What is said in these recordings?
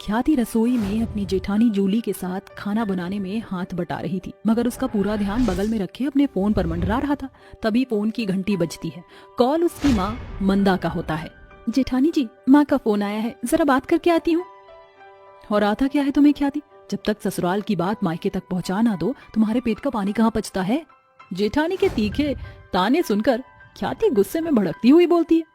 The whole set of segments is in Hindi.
ख्याति रसोई में अपनी जेठानी जूली के साथ खाना बनाने में हाथ बटा रही थी, मगर उसका पूरा ध्यान बगल में रखे अपने फोन पर मंडरा रहा था। तभी फोन की घंटी बजती है। कॉल उसकी माँ मंदा का होता है। जेठानी जी, माँ का फोन आया है, जरा बात करके आती हूँ। और आता क्या है तुम्हें ख्याति? जब तक ससुराल की बात मायके तक पहुँचा ना दो, तुम्हारे पेट का पानी कहाँ पचता है? जेठानी के तीखे ताने सुनकर ख्याति गुस्से में भड़कती हुई बोलती है,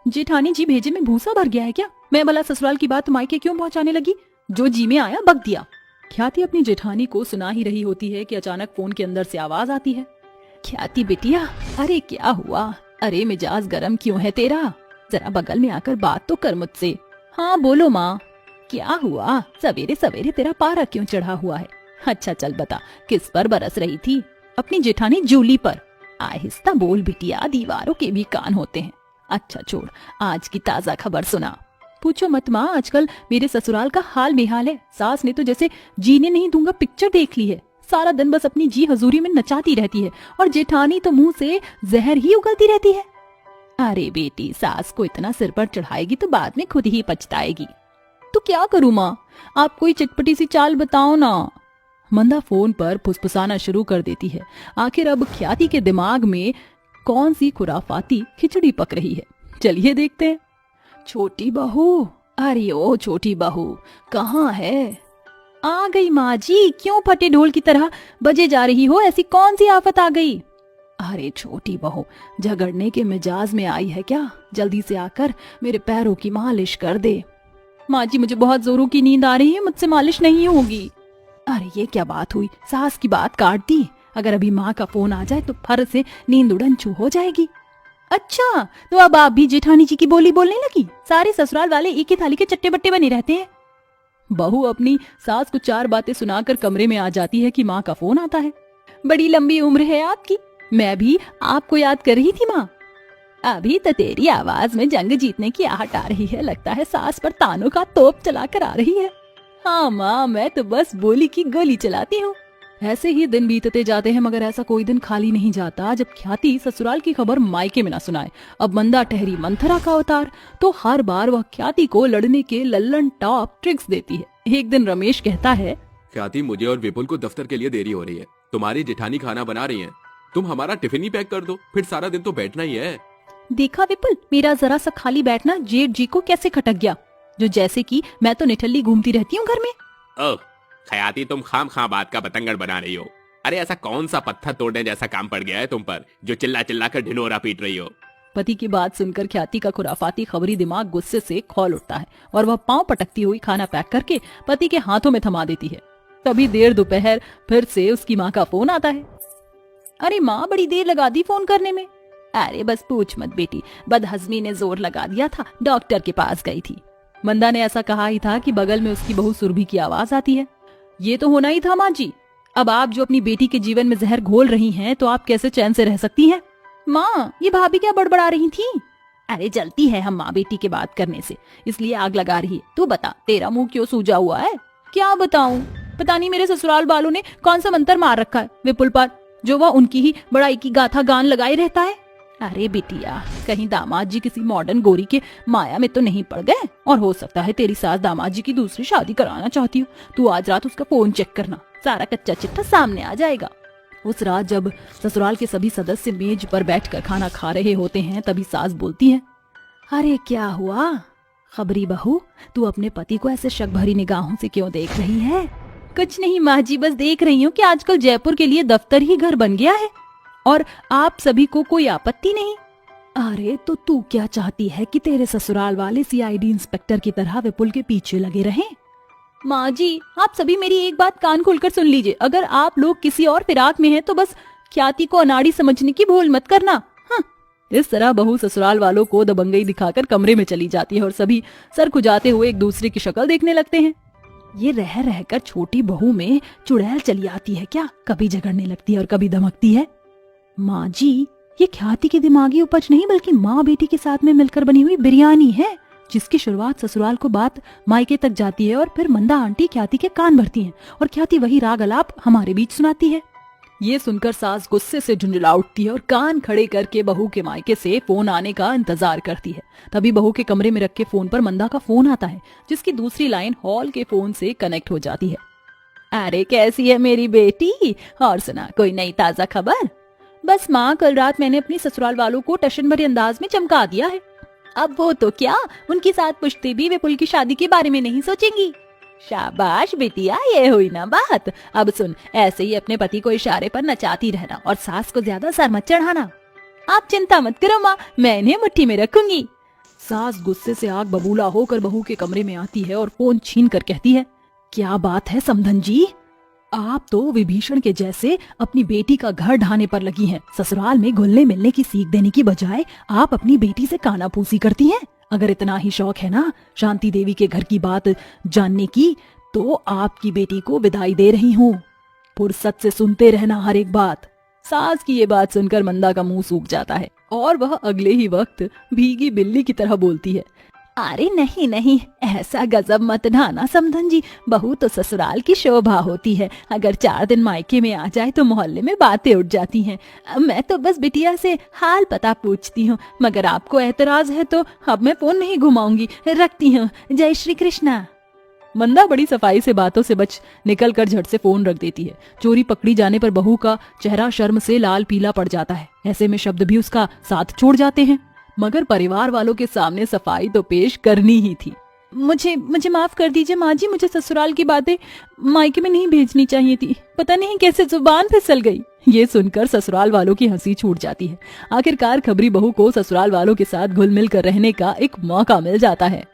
जेठानी जी भेजे में भूसा भर गया है क्या? मैं भला ससुराल की बात मायके क्यों पहुंचाने लगी? जो जी में आया बक दिया। ख्याति अपनी जेठानी को सुना ही रही होती है कि अचानक फोन के अंदर से आवाज आती है, ख्याति बिटिया, अरे क्या हुआ? अरे मिजाज गरम क्यों है तेरा? जरा बगल में आकर बात तो कर मुझसे। हाँ बोलो माँ, क्या हुआ? सवेरे सवेरे तेरा पारा क्यों चढ़ा हुआ है? अच्छा चल बता, किस पर बरस रही थी? अपनी जेठानी जूली पर। आहिस्ता बोल बिटिया, दीवारों के भी कान होते हैं। अच्छा छोड़, आज की ताजा खबर सुना। पूछो मत माँ, आजकल मेरे ससुराल का हाल बेहाल है। सास ने तो जैसे जीने नहीं दूंगा पिक्चर देख ली है। सारा दिन बस अपनी जी हजूरी में नचाती रहती है और जेठानी तो मुंह से जहर ही उगलती रहती है। अरे बेटी, सास को इतना सिर पर चढ़ाएगी तो बाद में खुद ही पछताएगी। तो क्या करूँ माँ, आप कोई चटपटी सी चाल बताओ ना। मंदा फोन पर फुसफुसाना शुरू कर देती है। आखिर अब ख्याति के दिमाग में कौन सी खुराफाती खिचड़ी पक रही है, चलिए देखते हैं। छोटी बहू, अरे ओ छोटी बहू, कहाँ है? आ गई माँ जी। क्यों फटे ढोल की तरह बजे जा रही हो? ऐसी कौन सी आफत आ गई? अरे छोटी बहू, झगड़ने के मिजाज में आई है क्या? जल्दी से आकर मेरे पैरों की मालिश कर दे। माँ जी, मुझे बहुत जोरों की नींद आ रही है, मुझसे मालिश नहीं होगी। अरे ये क्या बात हुई? सास की बात काट दी। अगर अभी माँ का फोन आ जाए तो फर से नींद उड़न छू हो जाएगी। अच्छा, तो अब आप भी जेठानी जी की बोली बोलने लगी? सारे ससुराल वाले एक ही थाली के चट्टे बट्टे बने रहते हैं। बहू अपनी सास को चार बातें सुनाकर कमरे में आ जाती है कि माँ का फोन आता है। बड़ी लंबी उम्र है आपकी, मैं भी आपको याद कर रही थी माँ। अभी तो तेरी आवाज में जंग जीतने की आहट आ रही है। लगता है सास पर तानों का तोप चलाकर आ रही है। हाँ माँ, मैं तो बस बोली की गोली चलाती हूँ। ऐसे ही दिन बीतते जाते हैं, मगर ऐसा कोई दिन खाली नहीं जाता जब ख्याति ससुराल की खबर मायके में न सुनाए। अब मंदा ठहरी मंथरा का अवतार, तो हर बार वह ख्याति को लड़ने के लल्लन टॉप ट्रिक्स देती है। एक दिन रमेश कहता है, ख्याति, मुझे और विपुल को दफ्तर के लिए देरी हो रही है। तुम्हारी जेठानी खाना बना रही है, तुम हमारा टिफिन ही पैक कर दो, फिर सारा दिन तो बैठना ही है। देखा विपुल, मेरा जरा सा खाली बैठना जेठ जी को कैसे खटक गया, जो जैसे कि मैं तो निठल्ली घूमती रहती हूँ घर में। ओह ख्याति, तुम खाम खा बात का बतंगड़ बना रही हो। अरे ऐसा कौन सा पत्थर तोड़ने जैसा काम पड़ गया है तुम पर, जो चिल्ला चिल्ला कर ढिंढोरा पीट रही हो? पति की बात सुनकर ख्याति का खुराफाती खबरी दिमाग गुस्से से खौल उठता है और वह पांव पटकती हुई खाना पैक करके पति के हाथों में थमा देती है। तभी देर दोपहर फिर से उसकी माँ का फोन आता है। अरे माँ, बड़ी देर लगा दी फोन करने में। अरे बस पूछ मत बेटी, बदहजमी ने जोर लगा दिया था, डॉक्टर के पास गई थी। मंदा ने ऐसा कहा ही था कि बगल में उसकी बहू सुरभि की आवाज आती है। ये तो होना ही था माँ जी। अब आप जो अपनी बेटी के जीवन में जहर घोल रही हैं, तो आप कैसे चैन से रह सकती हैं? माँ, ये भाभी क्या बड़बड़ा रही थी? अरे जलती है हम माँ बेटी के बात करने से, इसलिए आग लगा रही है। तू बता, तेरा मुंह क्यों सूजा हुआ है? क्या बताऊं, पता नहीं मेरे ससुराल वालों ने कौन सा मंत्र मार रखा है विपुल पर, जो वह उनकी ही बड़ाई की गाथा गान लगाए रहता है। अरे बिटिया, कहीं दामाद जी किसी मॉडर्न गोरी के माया में तो नहीं पड़ गए? और हो सकता है तेरी सास दामाद जी की दूसरी शादी कराना चाहती हो। तू आज रात उसका फोन चेक करना, सारा कच्चा चिट्ठा सामने आ जाएगा। उस रात जब ससुराल के सभी सदस्य मेज पर बैठकर खाना खा रहे होते हैं, तभी सास बोलती है, अरे क्या हुआ खबरी बहू, तू अपने पति को ऐसे शक भरी निगाहों से क्यों देख रही है? कुछ नहीं माँ जी, बस देख रही हूँ कि आजकल जयपुर के लिए दफ्तर ही घर बन गया है और आप सभी को कोई आपत्ति नहीं। अरे तो तू क्या चाहती है कि तेरे ससुराल वाले सीआईडी इंस्पेक्टर की तरह विपुल के पीछे लगे रहें? माँ जी, आप सभी मेरी एक बात कान खोलकर सुन लीजिए। अगर आप लोग किसी और फिराक में हैं तो बस ख्याति को अनाड़ी समझने की भूल मत करना। हाँ। इस तरह बहू ससुराल वालों को दबंगई दिखाकर कमरे में चली जाती है और सभी सर खुजाते हुए एक दूसरे की शक्ल देखने लगते हैं। ये रह रहकर छोटी बहू में चुड़ैल चली आती है क्या? कभी झगड़ने लगती है और कभी धमकती है। माँ जी, ये ख्याति की दिमागी उपज नहीं बल्कि माँ बेटी के साथ में मिलकर बनी हुई बिरयानी है, जिसकी शुरुआत ससुराल को बात मायके तक जाती है और फिर मंदा आंटी ख्याति के कान भरती हैं और ख्याति वही राग अलाप हमारे बीच सुनाती है। ये सुनकर सास गुस्से से झुंझला उठती है और कान खड़े करके बहू के मायके से फोन आने का इंतजार करती है। तभी बहू के कमरे में रखे फोन पर मंदा का फोन आता है, जिसकी दूसरी लाइन हॉल के फोन से कनेक्ट हो जाती है। अरे कैसी है मेरी बेटी, और सुना कोई नई ताजा खबर? बस माँ, कल रात मैंने अपनी ससुराल वालों को टशन भरे अंदाज में चमका दिया है। अब वो तो क्या, उनकी साथ पुश्ती भी वे पुल की शादी के बारे में नहीं सोचेंगी। शाबाश बिटिया, ये हुई ना बात। अब सुन, ऐसे ही अपने पति को इशारे पर नचाती रहना और सास को ज्यादा सर मत चढ़ाना। आप चिंता मत करो माँ, मैं इन्हें मुट्ठी में रखूंगी। सास गुस्से से आग बबूला होकर बहू के कमरे में आती है और फोन छीन कर कहती है, क्या बात है समधन जी, आप तो विभीषण के जैसे अपनी बेटी का घर ढाने पर लगी हैं। ससुराल में घुलने मिलने की सीख देने की बजाय आप अपनी बेटी से कानाफूसी करती हैं। अगर इतना ही शौक है ना शांति देवी के घर की बात जानने की, तो आपकी बेटी को विदाई दे रही हूँ। फुर्सत से सुनते रहना हर एक बात। सास की ये बात सुनकर मंदा का मुंह सूख जाता है और वह अगले ही वक्त भीगी बिल्ली की तरह बोलती है, अरे नहीं नहीं, ऐसा गजब मत ढाना समधन जी, बहू तो ससुराल की शोभा होती है। अगर 4 दिन मायके में आ जाए तो मोहल्ले में बातें उठ जाती हैं। मैं तो बस बिटिया से हाल पता पूछती हूँ, मगर आपको एतराज है तो अब मैं फोन नहीं घुमाऊंगी, रखती हूँ। जय श्री कृष्णा। मंदा बड़ी सफाई से बातों से बच निकल कर झट से फोन रख देती है। चोरी पकड़ी जाने पर बहू का चेहरा शर्म से लाल पीला पड़ जाता है। ऐसे में शब्द भी उसका साथ छोड़ जाते हैं, मगर परिवार वालों के सामने सफाई तो पेश करनी ही थी। मुझे माफ कर दीजिए माँ जी, मुझे ससुराल की बातें मायके में नहीं भेजनी चाहिए थी, पता नहीं कैसे जुबान फिसल गई। ये सुनकर ससुराल वालों की हंसी छूट जाती है। आखिरकार खबरी बहू को ससुराल वालों के साथ घुल मिल कर रहने का एक मौका मिल जाता है।